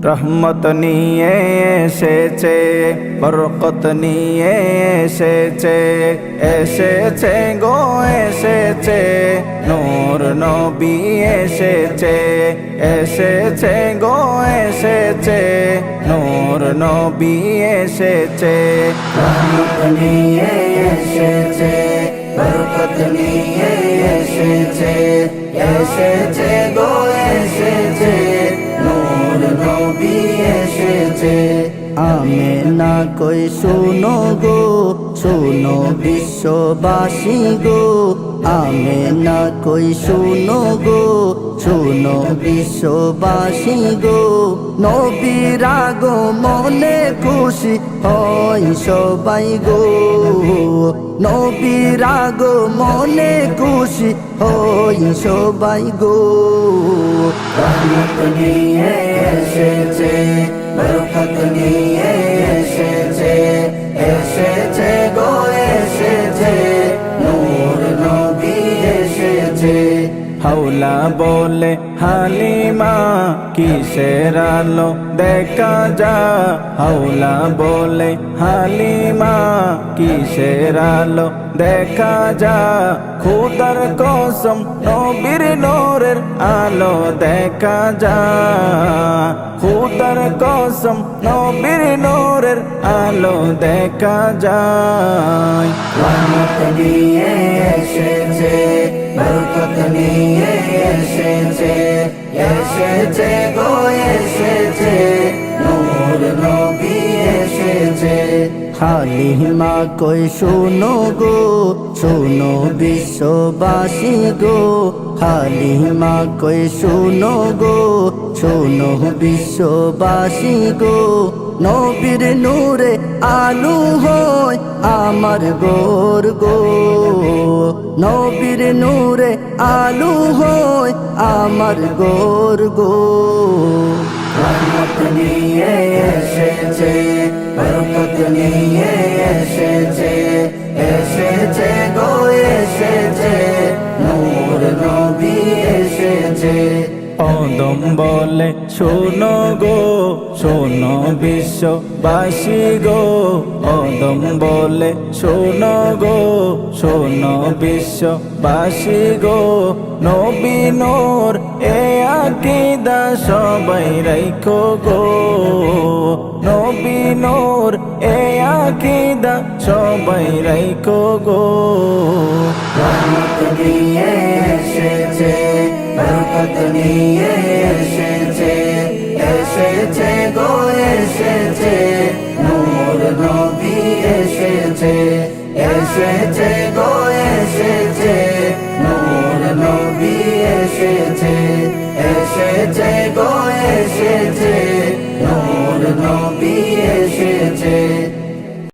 রহমত নিয়ে এসেছে, বরকত নিয়ে এসেছে, এসেছে গো এসেছে, নূর নবী এসেছে, এসেছে গো এসেছে, নূর নবী এসেছে। রহমত নিয়ে এসেছে, বরকত নিয়ে এসেছে, এসেছে গো এসেছে, নূর নবী এসেছে। আমিনা কই শুনো গো, শুনো বিশ্ববাসী গো, আমিনা কই শুনো গো, শুনো বিশ্ববাসী গো, নবীর আগমনে খুশি হয় সবাই গো, নবীর আগমনে খুশি হয় সবাই গো। রহমত নিয়ে এসেছে, বরকত নিয়ে এসেছে, এসেছে গো এসেছে, নূর নবী এসেছে। হাওলা বলে হালিমা কিসের আলো দেখা যা, হাওলা বলে হালিমা কিসের আলো দেখা যা, খুদার কসম নবীর নূরের আলো দেখা যা, খুদার কসম নবীর নূরের আলো দেখা যায়। রহমত নিয়ে এসেছে, বরকত নিয়ে এসেছে, এসেছে গো এসেছে, নূর নবী এসেছে। হালিমা কই শুনো গো, শুনো বিশ্ববাসী গো, হালিমা কই শুনো গো, শুনো বিশ্ববাসী গো, নবীর নূরে আলো হয় আমার গোর গো, নবীর নূরে আলো হয় আমার গোর গো। রহমত নিয়ে এসেছে, বরকত নিয়ে এসেছে, এসেছে গো এসেছে, নূর নবী এসেছে। অদম বলে শোনো গো, শোনো বিশ্ববাসী গো, অদম বলে শোনো গো, শোনো বিশ্ববাসী গো, নবী নূর এ আকীদা সবাই রাখো গো, নবী নূর এ আকীদা সবাই রাখো গো। রহমত নিয়ে এসেছে, বরকত নিয়ে এসেছে, এসেছে গো এসেছে, নূর নবী এসেছে, এসেছে